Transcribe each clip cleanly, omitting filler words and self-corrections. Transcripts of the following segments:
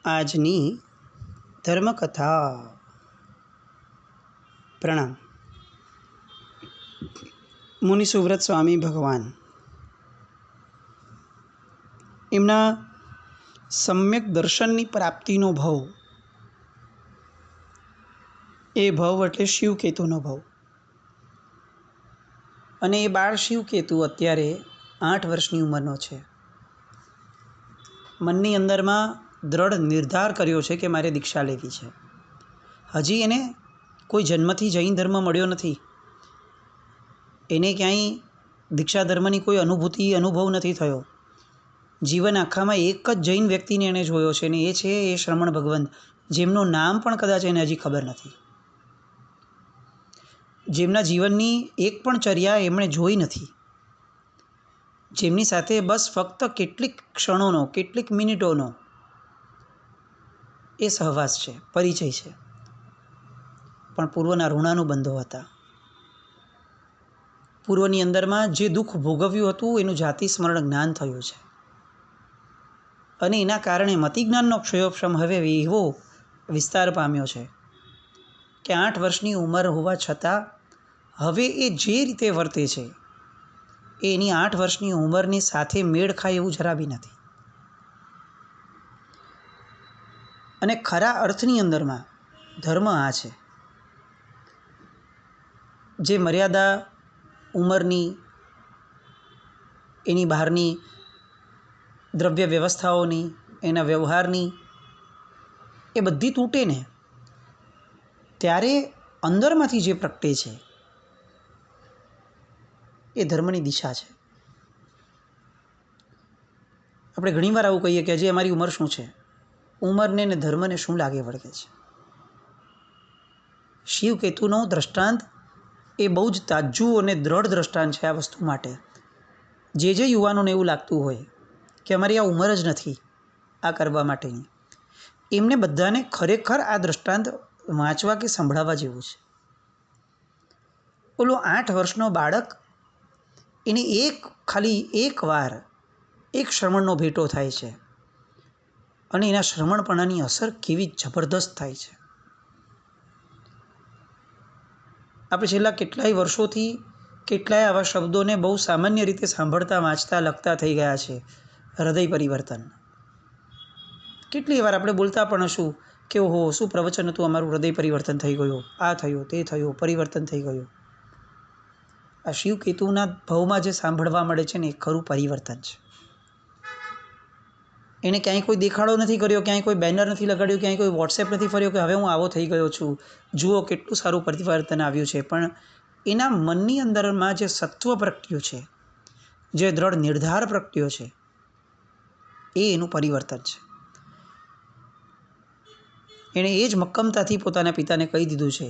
આજની ધર્મકથા. પ્રણામ. મુનિ સુવ્રત સ્વામી ભગવાન એમના સમ્યક દર્શનની પ્રાપ્તિનો ભાવ, એ ભાવ એટલે શિવકેતુનો ભાવ. અને એ બાળ શિવકેતુ અત્યારે 8 વર્ષની ઉંમરનો છે. મનની અંદરમાં દ્રઢ નિર્ધાર કર્યો છે કે મારે દીક્ષા લેવી છે. હજી એને કોઈ જન્મથી જૈન ધર્મ મળ્યો નથી. એને ક્યાંય દીક્ષા ધર્મની કોઈ અનુભવ નથી થયો. જીવન આખામાં એક જ જૈન વ્યક્તિને એણે જોયો છે, અને એ છે એ શ્રમણ ભગવંત, જેમનું નામ પણ કદાચ એને હજી ખબર નથી. જેમના જીવનની એક પણ ચર્યા એમણે જોઈ નથી. જેમની સાથે બસ ફક્ત કેટલીક ક્ષણોનો, કેટલીક મિનિટોનો એ સહવાસ છે, પરિચય છે. પણ પૂર્વના ઋણાનુબંધો હતા. પૂર્વની અંદરમાં જે દુઃખ ભોગવ્યું હતું એનું જાતિ સ્મરણ જ્ઞાન થયું છે. અને એના કારણે મતિજ્ઞાનનો ક્ષયોક્ષમ હવે એવો વિસ્તાર પામ્યો છે કે 8 વર્ષની ઉંમર હોવા છતાં હવે એ જે રીતે વર્તે છે એ એની 8 વર્ષની ઉંમરની સાથે મેળ ખાય એવું જરા બી નથી. અને ખરા અર્થની અંદરમાં ધર્મ આ છે, જે મર્યાદા ઉંમરની, એની બહારની દ્રવ્ય વ્યવસ્થાઓની, એના વ્યવહારની, એ બધી તૂટે ને ત્યારે અંદરમાંથી જે પ્રગટે છે એ ધર્મની દિશા છે. આપણે ઘણીવાર આવું કહીએ કે હજી અમારી ઉંમર શું છે, ઉંમરને ને ધર્મને શું લાગે વળગે છે. શિવકેતુનો દ્રષ્ટાંત એ બહુ જ તાજું અને દ્રઢ દ્રષ્ટાંત છે આ વસ્તુ માટે. જે યુવાનોને એવું લાગતું હોય કે અમારી આ ઉંમર જ નથી આ કરવા માટેની, એમને બધાને ખરેખર આ દ્રષ્ટાંત વાંચવા કે સંભળાવવા જેવું છે. ઓલો 8 વર્ષનો બાળક, એને ખાલી એક વાર એક શ્રવણનો ભેટો થાય છે, અને એના શ્રવણપણાની અસર કેવી જબરદસ્ત થાય છે. આપણે છેલ્લા કેટલાય વર્ષોથી કેટલાય આવા શબ્દોને બહુ સામાન્ય રીતે સાંભળતા, વાંચતા, લખતા થઈ ગયા છે. હૃદય પરિવર્તન. કેટલી વાર આપણે બોલતા પણ હશું કે ઓહો શું પ્રવચન હતું, અમારું હૃદય પરિવર્તન થઈ ગયું, આ થયું, તે થયું, પરિવર્તન થઈ ગયું. આ શિવકેતુના ભાવમાં જે સાંભળવા મળે છે ને એ ખરું પરિવર્તન છે. એને ક્યાંય કોઈ દેખાડો નથી કર્યો, ક્યાંય કોઈ બેનર નથી લગાડ્યું, ક્યાંય કોઈ વોટ્સએપ નથી ફર્યો કે હવે હું આવો થઈ ગયો છું, જુઓ કેટલું સારું પરિવર્તન આવ્યું છે. પણ એના મનની અંદરમાં જે સત્વ પ્રગટ્યું છે, જે દ્રઢ નિર્ધાર પ્રગટ્યો છે, એ એનું પરિવર્તન છે. એણે એ જ મક્કમતાથી પોતાના પિતાને કહી દીધું છે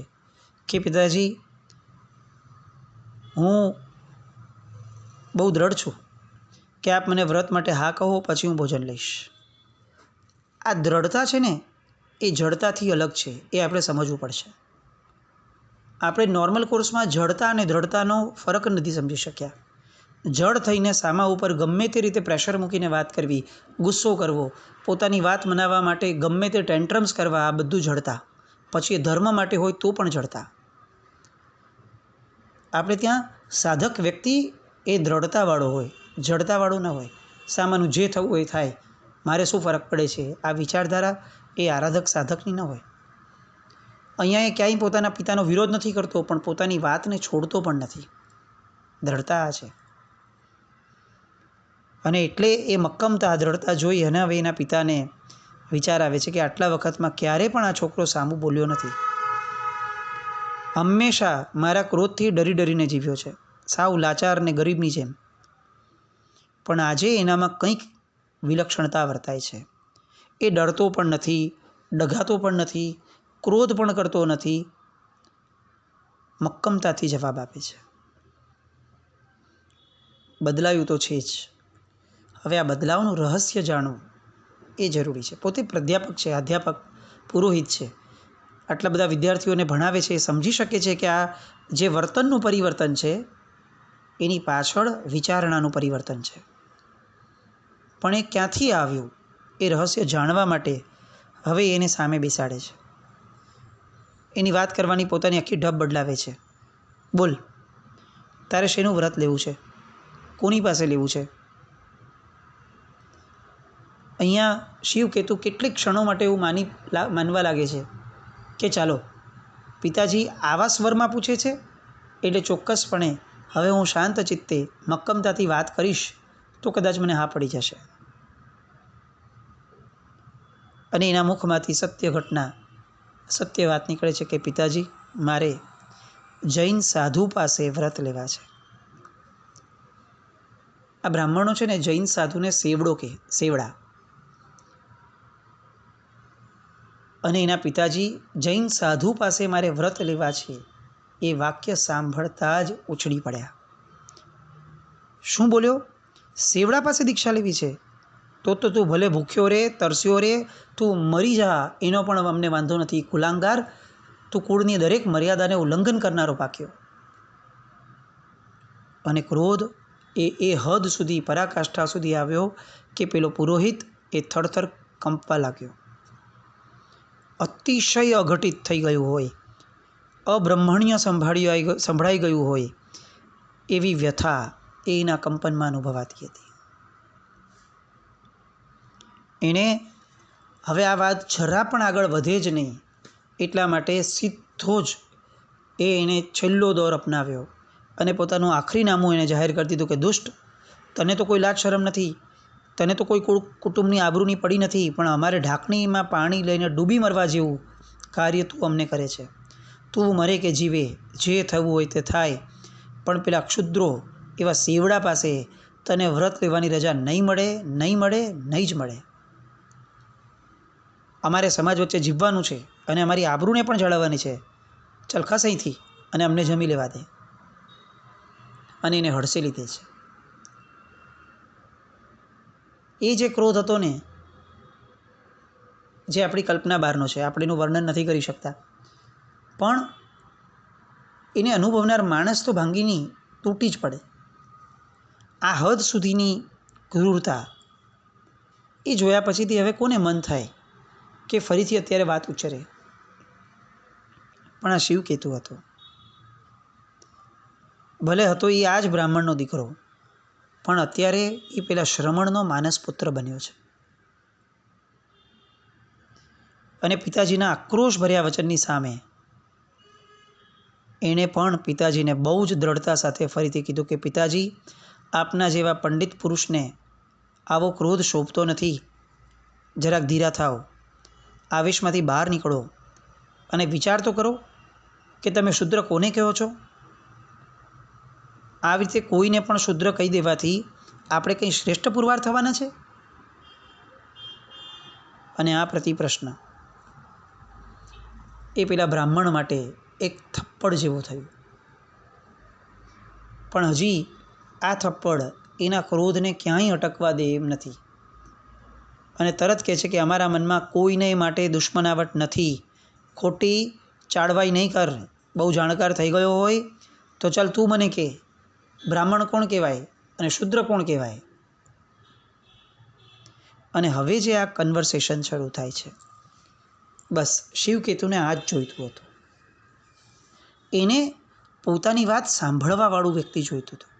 કે પિતાજી, હું બહુ દ્રઢ છું કે આપ મને વ્રત માટે હા કહો, પછી હું ભોજન લઈશ. આ દ્રઢતા છે ને એ જડતાથી અલગ છે, એ આપણે સમજવું પડશે. આપણે નોર્મલ કોર્સમાં જડતા અને દ્રઢતાનો ફરક નથી સમજી શક્યા. જડ થઈને સામા ઉપર ગમે તે રીતે પ્રેશર મૂકીને વાત કરવી, ગુસ્સો કરવો, પોતાની વાત મનાવવા માટે ગમે તે ટેન્ટ્રમ્સ કરવા, આ બધું જડતા. પછી એ ધર્મ માટે હોય તો પણ જડતા. આપણે ત્યાં સાધક વ્યક્તિ એ દ્રઢતાવાળો હોય, જડતાવાળો ન હોય. સામાનું જે થવું હોય થાય, મારે શું ફરક પડે છે, આ વિચારધારા એ આરાધક સાધકની ન હોય. અહીંયા એ ક્યાંય પોતાના પિતાનો વિરોધ નથી કરતો, પણ પોતાની વાતને છોડતો પણ નથી. દ્રઢતા આ છે. અને એટલે એ મક્કમતા, દ્રઢતા જોઈ અને હવે એના પિતાને વિચાર આવે છે કે આટલા વખતમાં ક્યારે પણ આ છોકરો સામું બોલ્યો નથી. હંમેશા મારા ક્રોધથી ડરી ડરીને જીવ્યો છે, સાવ લાચાર ને ગરીબની જેમ. પણ આજે એનામાં કંઈક વિલક્ષણતા વર્તાય છે. એ ડરતો પણ નથી, ડઘાતો પણ નથી, ક્રોધ પણ કરતો નથી, મક્કમતાથી જવાબ આપે છે. બદલાયું તો છે જ. હવે આ બદલાવનું રહસ્ય જાણવું એ જરૂરી છે. પોતે પ્રાધ્યાપક છે, અધ્યાપક, પુરોહિત છે. આટલા બધા વિદ્યાર્થીઓને ભણાવે છે, એ સમજી શકે છે કે આ જે વર્તનનું પરિવર્તન છે એની પાછળ વિચારણાનું પરિવર્તન છે. પણ એ ક્યાંથી આવ્યું એ રહસ્ય જાણવા માટે હવે એને સામે બેસાડે છે, એની વાત કરવાની પોતાની આખી ઢબ બદલાવે છે. બોલ, તારે શેનું વ્રત લેવું છે? કોની પાસે લેવું છે? અહીંયા શિવ કેતુ કેટલીક ક્ષણો માટે એવું માનવા લાગે છે કે ચાલો પિતાજી આવા સ્વરમાં પૂછે છે એટલે ચોક્કસપણે હવે હું શાંત ચિત્તે મક્કમતાથી વાત કરીશ તો કદાચ મને હા પડી જશે. અને એના મુખમાંથી સત્ય ઘટના, સત્ય વાત નીકળે છે કે પિતાજી, મારે જૈન સાધુ પાસે વ્રત લેવા છે. આ બ્રાહ્મણો છે ને જૈન સાધુને સેવડો કે સેવડા. અને એના પિતાજી જૈન સાધુ પાસે મારે વ્રત લેવા છે એ વાક્ય સાંભળતા જ ઉછળી પડ્યા. શું બોલ્યો? સેવડા પાસે દીક્ષા લેવી છે? તો તું ભલે ભૂખ્યો રે, તરસ્યો રે, તું મરી જા, એનો પણ અમને વાંધો નથી. કુલાંગાર, તું કુળની દરેક મર્યાદાને ઉલ્લંઘન કરનારો પાક્યો. અને ક્રોધ એ હદ સુધી, પરાકાષ્ઠા સુધી આવ્યો કે પેલો પુરોહિત એ થરથર કંપવા લાગ્યો. અતિશય અઘટિત થઈ ગયું હોય, અબ્રહ્મણ્ય સંભળાઈ ગયું હોય એવી વ્યથા એના કંપનમાં અનુભવાતી હતી. એણે હવે આ વાત જરા પણ આગળ વધે જ નહીં એટલા માટે સીધો જ એને છેલ્લો દોર અપનાવ્યો અને પોતાનું આખરી નામું એને જાહેર કરી દીધું કે દુષ્ટ, તને તો કોઈ લાજ શરમ નથી, તને તો કોઈ કુટુંબની આબરૂની પડી નથી, પણ અમારે ઢાંકણીમાં પાણી લઈને ડૂબી મરવા જેવું કાર્ય તું અમને કરે છે. તું મરે કે જીવે, જે થવું હોય તે થાય, પણ પેલા ક્ષુદ્રો એવા સેવડા પાસે તને વ્રત લેવાની રજા નહીં મળે, નહીં મળે, નહીં જ મળે. અમારે સમાજ વચ્ચે જીવવાનું છે અને અમારી આબરૂને પણ જાળવવાની છે. ચાલ ખસ અહીંથી અને અમને જમી લેવા દે. અને એને હડસી લીધે છે. એ જે ક્રોધ હતો ને, જે આપણી કલ્પના બહારનો છે, આપણે એનું વર્ણન નથી કરી શકતા, પણ એને અનુભવનાર માણસ તો ભાંગીની તૂટી જ પડે. આ હદ સુધીની ક્રૂરતા એ જોયા પછીથી હવે કોને મન થાય કે ફરીથી અત્યારે વાત ઉચ્ચરે? પણ આ શિવ કેતુ હતો. ભલે હતો એ આ જ બ્રાહ્મણનો દીકરો, પણ અત્યારે એ પેલા શ્રમણનો માનસ પુત્ર બન્યો છે. અને પિતાજીના આક્રોશભર્યા વચનની સામે એણે પણ પિતાજીને બહુ જ દ્રઢતા સાથે ફરીથી કીધું કે પિતાજી, આપના જેવા પંડિત પુરુષને આવો ક્રોધ શોભતો નથી. જરાક ધીરા થાવ, આવેશમાંથી બહાર નીકળો અને વિચાર તો કરો કે તમે શુદ્ર કોને કહો છો? આવી રીતે કોઈને પણ શુદ્ર કહી દેવાથી આપણે કંઈ શ્રેષ્ઠ પુરવાર થવાના છે? અને આ પ્રતિપ્રશ્ન એ પેલા બ્રાહ્મણ માટે એક થપ્પડ જેવો થયું. પણ હજી આ થપ્પડ એના ક્રોધને ક્યાંય અટકવા દે એમ નથી. અને તરત કહે છે કે અમારા મનમાં કોઈને માટે દુશ્મનાવટ નથી. ખોટી ચાળવાઈ નહીં કર. બહુ જાણકાર થઈ ગયો હોય તો ચાલ તું મને કહે, બ્રાહ્મણ કોણ કહેવાય અને શુદ્ર કોણ કહેવાય? અને હવે જે આ કન્વર્સેશન શરૂ થાય છે, બસ શિવકેતુને આ જ જોઈતું હતું. એને પોતાની વાત સાંભળવાવાળું વ્યક્તિ જોઈતું હતું.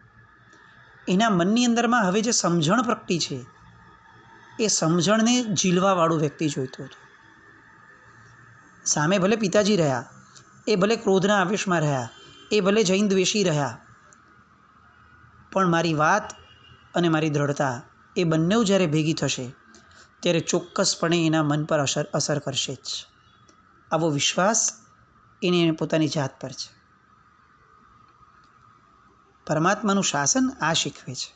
એના મનની અંદરમાં હવે જે સમજણ પ્રગટી છે એ સમજણને ઝીલવાવાળું વ્યક્તિ જોઈતું હતું. સામે ભલે પિતાજી રહ્યા, એ ભલે ક્રોધના આવેશમાં રહ્યા, એ ભલે જૈન દ્વેષી રહ્યા, પણ મારી વાત અને મારી દ્રઢતા એ બંને જ્યારે ભેગી થશે ત્યારે ચોક્કસપણે એના મન પર અસર કરશે જ. આવો વિશ્વાસ એને પોતાની જાત પર છે. પરમાત્માનું શાસન આ શીખવે છે.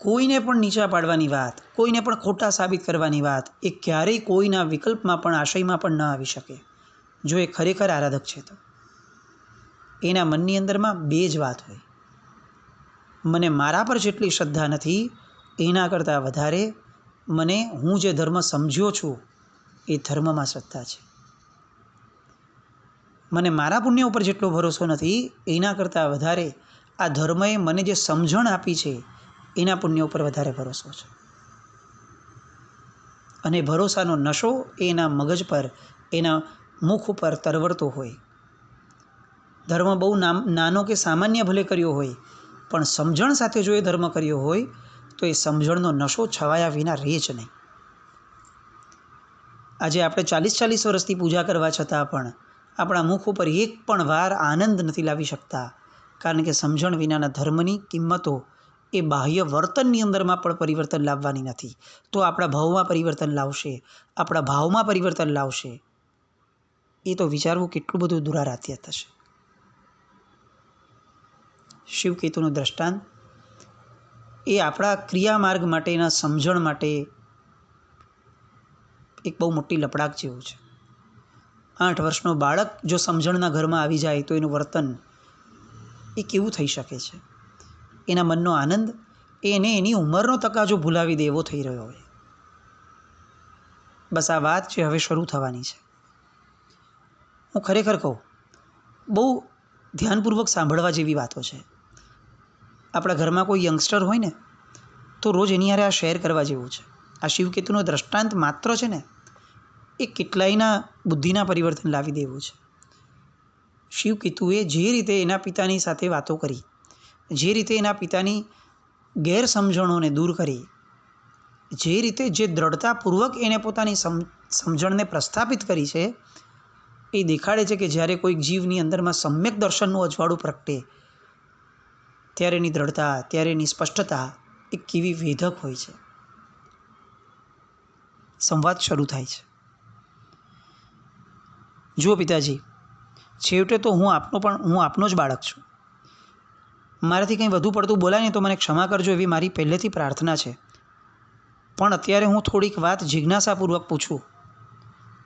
કોઈને પણ નીચા પાડવાની વાત, કોઈને પણ ખોટા સાબિત કરવાની વાત એ ક્યારેય કોઈના વિકલ્પમાં પણ, આશયમાં પણ ન આવી શકે. જો એ ખરેખર આરાધક છે તો એના મનની અંદરમાં બે જ વાત હોય: મને મારા પર જેટલી શ્રદ્ધા નથી એના કરતાં વધારે મને હું જે ધર્મ સમજ્યો છું એ ધર્મમાં શ્રદ્ધા છે. મને મારા પુણ્ય ઉપર જેટલો ભરોસો નથી એના કરતાં વધારે આ ધર્મએ મને જે સમજણ આપી છે એના પુણ્ય ઉપર વધારે ભરોસો છે. અને ભરોસાનો નશો એના મગજ પર, એના મુખ ઉપર તરવરતો હોય. ધર્મ બહુ નાનો કે સામાન્ય ભલે કર્યો હોય, પણ સમજણ સાથે જો એ ધર્મ કર્યો હોય તો એ સમજણનો નશો છવાયા વિના રહે જ નહીં. આજે આપણે 40-40 વર્ષથી પૂજા કરવા છતાં પણ આપણા મુખ ઉપર એક પણ વાર આનંદ નથી લાવી શકતા, કારણ કે સમજણ વિનાના ધર્મની કિંમતો એ બાહ્ય વર્તનની અંદરમાં પણ પરિવર્તન લાવવાની નથી. તો આપણા ભાવમાં પરિવર્તન લાવશે, આપણા ભાવમાં પરિવર્તન લાવશે. એ તો વિચારવું કેટલું બધું દુરારાધ્ય થશે. શિવકેતુનું દ્રષ્ટાંત એ આપણા ક્રિયામાર્ગ માટેના સમજણ માટે એક બહુ મોટી લપડાક જેવું છે. 8 વર્ષનો બાળક જો સમજણના ઘરમાં આવી જાય તો એનું વર્તન એ કેવું થઈ શકે છે? એના મનનો આનંદ એને એની ઉંમરનો તકાજો ભૂલાવી દે એવો થઈ રહ્યો હોય. બસ આ વાત જે હવે શરૂ થવાની છે. હું ખરેખર કહું, બહુ ધ્યાનપૂર્વક સાંભળવા જેવી વાતો છે. આપણા ઘરમાં કોઈ યંગસ્ટર હોય ને તો રોજ એની હારે આ શેર કરવા જેવું છે. આ શિવકેતુનો દ્રષ્ટાંત માત્ર છે ને એ કેટલાયના બુદ્ધિના પરિવર્તન લાવી દેવું છે. શિવકેતુએ જે રીતે એના પિતાની સાથે વાતો કરી, જે રીતે એના પિતાની ગેરસમજણોને દૂર કરી, જે રીતે જે દ્રઢતાપૂર્વક એને પોતાની સમજણને પ્રસ્થાપિત કરી છે, એ દેખાડે છે કે જ્યારે કોઈક જીવની અંદરમાં સમ્યક દર્શનનું અજવાળું પ્રગટે ત્યારે એની દ્રઢતા, ત્યારે એની સ્પષ્ટતા એ કેવી વેધક હોય છે. સંવાદ શરૂ થાય છે. જુઓ પિતાજી, છેવટે તો હું આપનો જ બાળક છું. મારાથી કંઈ વધુ પડતું બોલાય ને તો મને ક્ષમા કરજો, એવી મારી પહેલેથી પ્રાર્થના છે. પણ અત્યારે હું થોડીક વાત જિજ્ઞાસાપૂર્વક પૂછું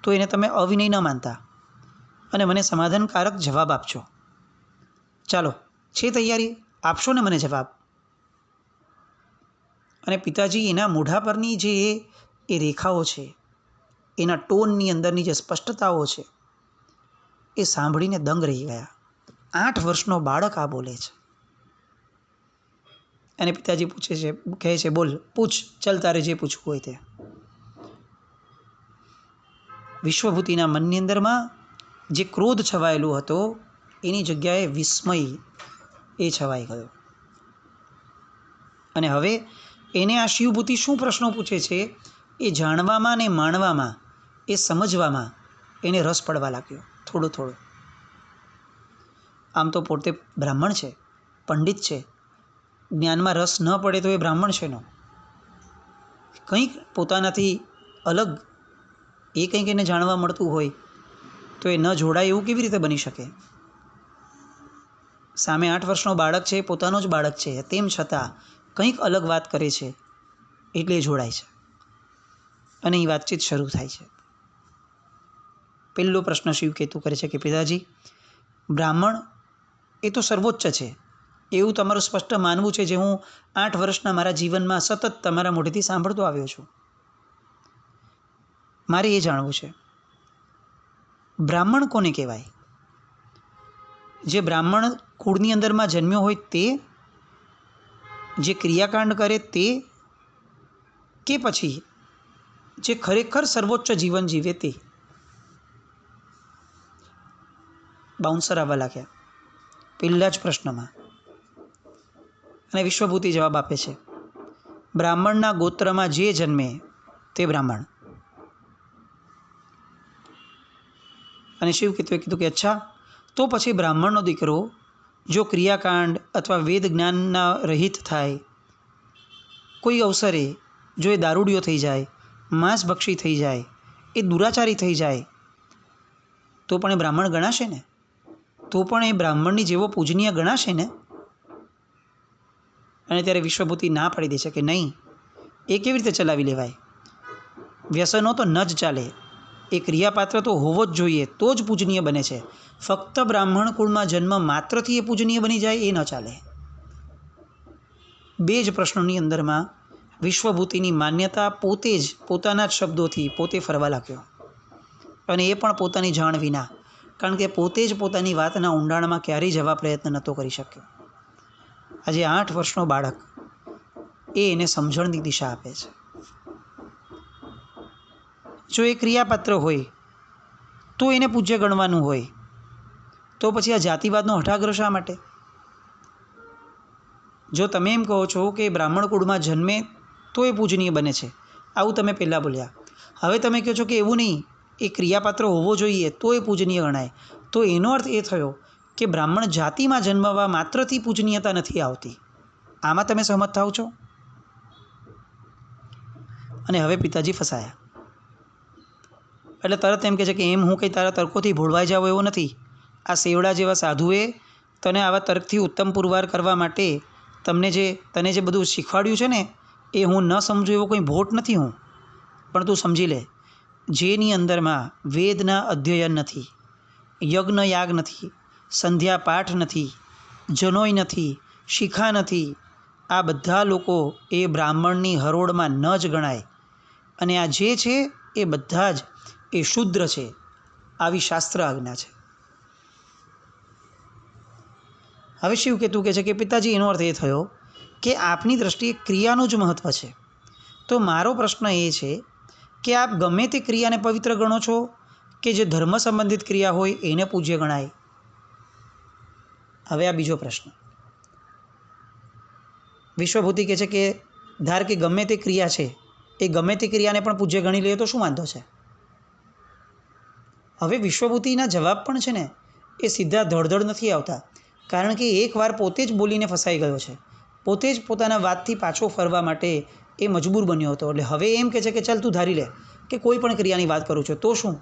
તો એને તમે અવિનય ન માનતા અને મને સમાધાનકારક જવાબ આપજો. ચાલો, છે તૈયારી? આપશો ને મને જવાબ? અને પિતાજી એના મોઢા પરની જે એ રેખાઓ છે, એના ટોનની અંદરની જે સ્પષ્ટતાઓ છે, એ સાંભળીને દંગ રહી ગયા. 8 વર્ષનો બાળક આ બોલે છે. અને પિતાજી પૂછે છે, કહે છે, બોલ, પૂછ, ચાલ તારે જે પૂછવું હોય તે. વિશ્વભૂતિના મનની અંદરમાં જે ક્રોધ છવાયેલો હતો એની જગ્યાએ વિસ્મય એ છવાઈ ગયો. અને હવે એને આ શિવભૂતિ શું પ્રશ્નો પૂછે છે એ જાણવામાં ને માણવામાં, એ સમજવામાં એને રસ પડવા લાગ્યો થોડો થોડો. આમ તો પોતે બ્રાહ્મણ છે, પંડિત છે, જ્ઞાનમાં રસ ન પડે તો એ બ્રાહ્મણ છે નો. કંઈક પોતાનાથી અલગ એ કંઈક એને જાણવા મળતું હોય તો એ ન જોડાય એવું કેવી રીતે બની શકે? સામે 8 વર્ષનો બાળક છે, પોતાનો જ બાળક છે, તેમ છતાં કંઈક અલગ વાત કરે છે એટલે એ જોડાય છે અને એ વાતચીત શરૂ થાય છે. પહેલો પ્રશ્ન શિવકેતુ કરે છે કે પિતાજી, બ્રાહ્મણ એ તો સર્વોચ્ચ છે એવું તમારું સ્પષ્ટ માનવું છે, જે હું 8 વર્ષના મારા જીવનમાં સતત તમારા મોઢેથી સાંભળતો આવ્યો છું. મારે એ જાણવું છે, બ્રાહ્મણ કોને કહેવાય? જે બ્રાહ્મણ કુળની અંદરમાં જન્મ્યો હોય તે, જે ક્રિયાકાંડ કરે તે, કે પછી જે ખરેખર સર્વોચ્ચ જીવન જીવે તે? બાઉન્સર આવવા લાગ્યા પહેલા જ પ્રશ્નમાં. અને વિશ્વભૂતિ જવાબ આપે છે, બ્રાહ્મણના ગોત્રમાં જે જન્મે તે બ્રાહ્મણ. અને શિવકેતુએ કીધું કે અચ્છા, તો પછી બ્રાહ્મણનો દીકરો જો ક્રિયાકાંડ અથવા વેદ જ્ઞાનના રહિત થાય, કોઈ અવસરે જો એ દારૂડિયો થઈ જાય, માંસભક્ષી થઈ જાય, એ દુરાચારી થઈ જાય, તો પણ એ બ્રાહ્મણ ગણાશે ને? તો પણ એ બ્રાહ્મણની જેવો પૂજનીય ગણાશે ને? અને ત્યારે વિશ્વભૂતિ ના પાડી દે છે કે નહીં, એ કેવી રીતે ચલાવી લેવાય? વ્યસનો તો ન જ ચાલે. એ ક્રિયાપાત્ર તો હોવો જ જોઈએ, તો જ પૂજનીય બને છે. ફક્ત બ્રાહ્મણ કુળમાં જન્મ માત્રથી એ પૂજનીય બની જાય એ ન ચાલે. 2 જ પ્રશ્નોની અંદરમાં વિશ્વભૂતિની માન્યતા પોતે જ પોતાના જ શબ્દોથી પોતે ફરવા લાગ્યો, અને એ પણ પોતાની જાણ વિના, કારણ કે પોતે જ પોતાની વાતના ઊંડાણમાં ક્યારેય જવા પ્રયત્ન નહોતો કરી શક્યો. આજે 8 વર્ષનો બાળક એ એને સમજણની દિશા આપે છે. જો એ ક્રિયાપાત્ર હોય તો એને પૂજ્ય ગણવાનું હોય, તો પછી આ જાતિવાદનો હઠાગ્રહ શા માટે? જો તમે એમ કહો છો કે બ્રાહ્મણ કુળમાં જન્મે તો એ પૂજનીય બને છે, આવું તમે પહેલાં બોલ્યા. હવે તમે કહો છો કે એવું નહીં, એ ક્રિયાપાત્ર હોવો જોઈએ તો એ પૂજનીય ગણાય. તો એનો અર્થ એ થયો કે બ્રાહ્મણ જાતિમાં જન્મવા માત્રથી પૂજનીયતા નથી આવતી. આમાં તમે સહમત થાવ છો? અને હવે પિતાજી ફસાયા. એટલે તરત એમ કહે છે કે એમ હું કંઈ તારા તર્કોથી ભોળવાઈ જાવ એવો નથી. આ સેવડા જેવા સાધુએ તને આવા તર્કથી ઉત્તમ પુરવાર કરવા માટે તને જે બધું શીખવાડ્યું છે ને, એ હું ન સમજું એવો કોઈ ભોટ નથી હું. પણ તું સમજી લે, જેની અંદરમાં વેદના અધ્યયન નથી, યજ્ઞ યાગ નથી, સંધ્યા પાઠ નથી, જનોય નથી, શિખા નથી, આ બધા લોકો એ બ્રાહ્મણની હરોળમાં ન જ ગણાય. અને આ જે છે એ બધા જ એ શુદ્ર છે, આવી શાસ્ત્ર આજ્ઞા છે. હવે શિવકેતુ કહે છે કે પિતાજી, એનો અર્થ એ થયો કે આપની દૃષ્ટિએ ક્રિયાનું જ મહત્ત્વ છે. તો મારો પ્રશ્ન એ છે કે આપ ગમે તે ક્રિયાને પવિત્ર ગણો છો કે જે ધર્મ સંબંધિત ક્રિયા હોય એને પૂજ્ય ગણાય? હવે આ બીજો પ્રશ્ન. વિશ્વભૂતિ કહે છે કે ધાર કે ગમે તે ક્રિયા છે એ ગમે તે ક્રિયાને પણ પૂજ્ય ગણી લઈએ તો શું વાંધો છે? હવે વિશ્વભૂતિના જવાબ પણ છે ને એ સીધા ધડધડ નથી આવતા, કારણ કે એકવાર પોતે જ બોલીને ફસાઈ ગયો છે. પોતે જ પોતાના વાતથી પાછો ફરવા માટે એ મજબૂર બન્યો હતો. એટલે હવે એમ કહે છે કે ચાલ તું ધારી લે કે કોઈ પણ ક્રિયાની વાત કરું છું તો શું?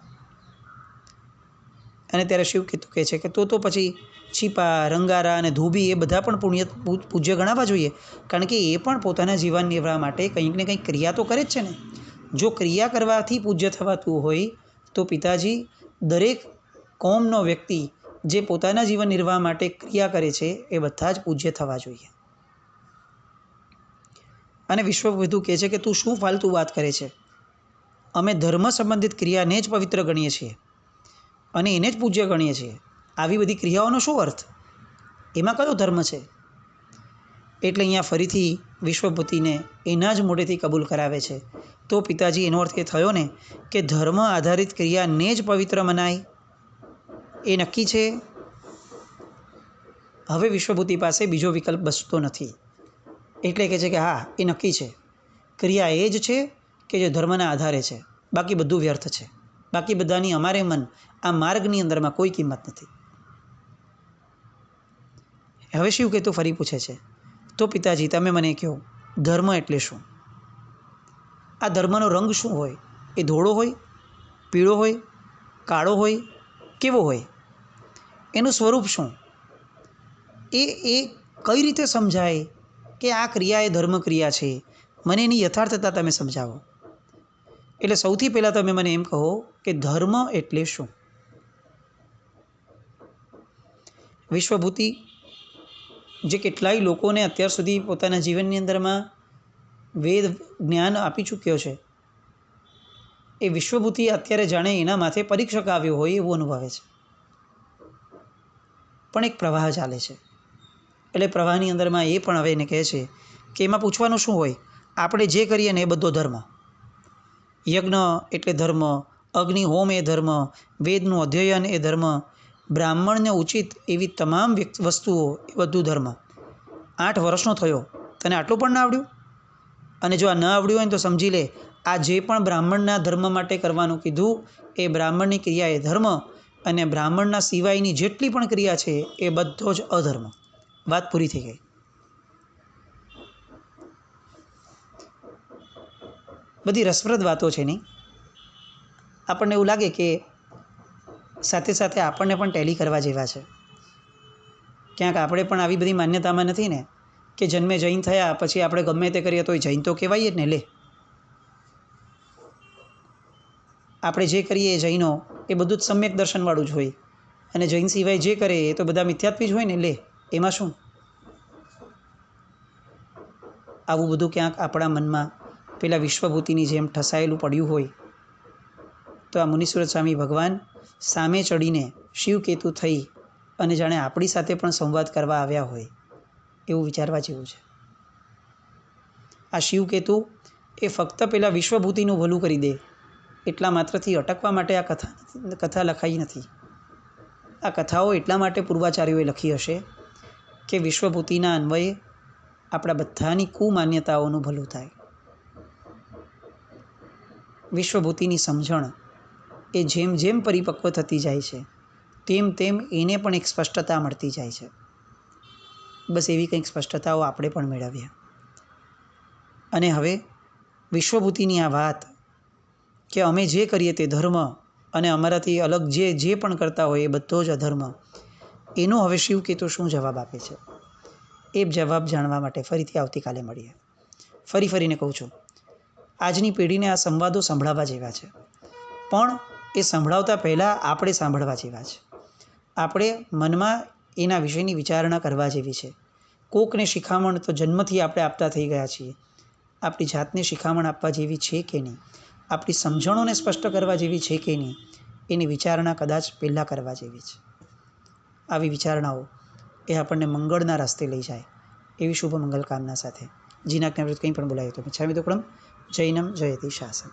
અને ત્યારે શિવકેતુ કહે છે કે તો પછી છીપા, રંગારા અને ધોબી એ બધા પણ પૂજ્ય ગણાવવા જોઈએ, કારણ કે એ પણ પોતાના જીવન નિર્વાહ માટે કંઈક ને કંઈક ક્રિયા તો કરે જ છે ને. જો ક્રિયા કરવાથી પૂજ્ય થવાતું હોય તો પિતાજી, દરેક કોમનો વ્યક્તિ જે પોતાના જીવન નિર્વાહ માટે ક્રિયા કરે છે એ બધા જ પૂજ્ય થવા જોઈએ. અને વિશ્વવિધુ કહે છે કે તું શું ફાલતુ વાત કરે છે? અમે ધર્મ સંબંધિત ક્રિયાને જ પવિત્ર ગણીએ છીએ અને એને જ પૂજ્ય ગણીએ છીએ. આવી બધી ક્રિયાઓનો શું અર્થ? એમાં કયો ધર્મ છે? એટલે અહીંયા ફરીથી વિશ્વભૂતિને એના જ મોઢેથી કબૂલ કરાવે છે. તો પિતાજી, એનો અર્થ એ થયો ને કે ધર્મ આધારિત ક્રિયાને જ પવિત્ર મનાય, એ નક્કી છે? હવે વિશ્વભૂતિ પાસે બીજો વિકલ્પ બચતો નથી. એટલે કહે છે કે હા, એ નક્કી છે. ક્રિયા એ જ છે કે જે ધર્મના આધારે છે, બાકી બધું વ્યર્થ છે. બાકી બધાની અમારે મન આ માર્ગની અંદરમાં કોઈ કિંમત નથી. હવે શિવકેતુ ફરી પૂછે છે, તો પિતાજી તમે મને કહો, ધર્મ એટલે શું? આ ધર્મનો રંગ શું હોય? એ ધોળો હોય, પીળો હોય, કાળો હોય, કેવો હોય? એનું સ્વરૂપ શું? એ કઈ રીતે સમજાય કે આ ક્રિયા એ ધર્મ ક્રિયા છે? મને એની યથાર્થતા તમે સમજાવો. એટલે સૌથી પહેલાં તમે મને એમ કહો કે ધર્મ એટલે શું? વિશ્વભૂતિ જે કેટલાય લોકોને અત્યાર સુધી પોતાના જીવનની અંદરમાં વેદ જ્ઞાન આપી ચૂક્યો છે, એ વિશ્વભૂતિ અત્યારે જાણે એના માથે પરીક્ષક આવ્યો હોય એવું અનુભવે છે. પણ એક પ્રવાહ ચાલે છે. એટલે પ્રવાહની અંદરમાં એ પણ હવે એને કહે છે કે એમાં પૂછવાનું શું હોય? આપણે જે કરીએ ને એ બધો ધર્મ. યજ્ઞ એટલે ધર્મ, અગ્નિ હોમ એ ધર્મ, વેદનું અધ્યયન એ ધર્મ, બ્રાહ્મણને ઉચિત એવી તમામ વસ્તુઓ એ બધું ધર્મ. 8 વર્ષનો થયો, તને આટલું પણ ના આવડ્યું? અને જો આ ન આવડ્યું હોય ને તો સમજી લે, આ જે પણ બ્રાહ્મણના ધર્મ માટે કરવાનું કીધું એ બ્રાહ્મણની ક્રિયા એ ધર્મ, અને બ્રાહ્મણના સિવાયની જેટલી પણ ક્રિયા છે એ બધો જ અધર્મ. વાત પૂરી થઈ ગઈ. બધી રસપ્રદ વાતો છે નહીં? આપણને એવું લાગે કે સાથે સાથે આપણને પણ ટેલી કરવા જેવા છે. ક્યાંક આપણે પણ આવી બધી માન્યતામાં નથી ને કે જન્મે જૈન થયા પછી આપણે ગમે તે કરીએ તો જૈન તો કહેવાય જ ને. લે, આપણે જે કરીએ એ જૈનો એ બધું જ સમ્યક દર્શનવાળું જ હોય, અને જૈન સિવાય જે કરે એ તો બધા મિથ્યાત્વી જ હોય ને. લે, એમાં શું? આવું બધું ક્યાંક આપણા મનમાં પેલા વિશ્વભૂતિની જેમ ઠસાયેલું પડ્યું હોય તો આ મુનિસુરત સ્વામી ભગવાન સામે ચડીને શિવકેતુ થઈ અને જાણે આપણી સાથે પણ સંવાદ કરવા આવ્યા હોય એવું વિચારવા જેવું છે. આ શિવકેતુ એ ફક્ત પેલા વિશ્વભૂતિનું ભલું કરી દે એટલા માત્રથી અટકવા માટે આ કથા લખાઈ નથી. આ કથાઓ એટલા માટે પૂર્વાચાર્યોએ લખી હશે કે વિશ્વભૂતિના અન્વયે આપણા બધાની કુમાન્યતાઓનું ભલું થાય. વિશ્વભૂતિની સમજણ એ જેમ જેમ પરિપક્વ થતી જાય છે તેમ તેમ એને પણ એક સ્પષ્ટતા મળતી જાય છે. બસ એવી કંઈક સ્પષ્ટતાઓ આપણે પણ મેળવ્યા. અને હવે વિશ્વભૂતિની આ વાત કે અમે જે કરીએ તે ધર્મ અને અમારાથી અલગ જે પણ કરતા હોય એ બધો જ અધર્મ, એનો હવે શિવકેતુ શું જવાબ આપે છે એ જવાબ જાણવા માટે ફરીથી આવતીકાલે મળીએ. ફરીને કહું છું, આજની પેઢીને આ સંવાદો સંભળાવવા જેવા છે, પણ એ સંભળાવતા પહેલાં આપણે સાંભળવા જેવા છે. આપણે મનમાં એના વિષયની વિચારણા કરવા જેવી છે. કોકને શિખામણ તો જન્મથી આપણે આપતા થઈ ગયા છીએ. આપણી જાતને શિખામણ આપવા જેવી છે કે નહીં, આપણી સમજણોને સ્પષ્ટ કરવા જેવી છે કે નહીં, એની વિચારણા કદાચ પહેલાં કરવા જેવી છે. આવી વિચારણાઓ એ આપણને મંગળના રસ્તે લઈ જાય એવી શુભ મંગલ કામના સાથે જીનાજ્ઞાવૃત કંઈ પણ બોલાય તો મિચ્છામિ દુક્કડમ. જૈનમ જયતિ શાસન.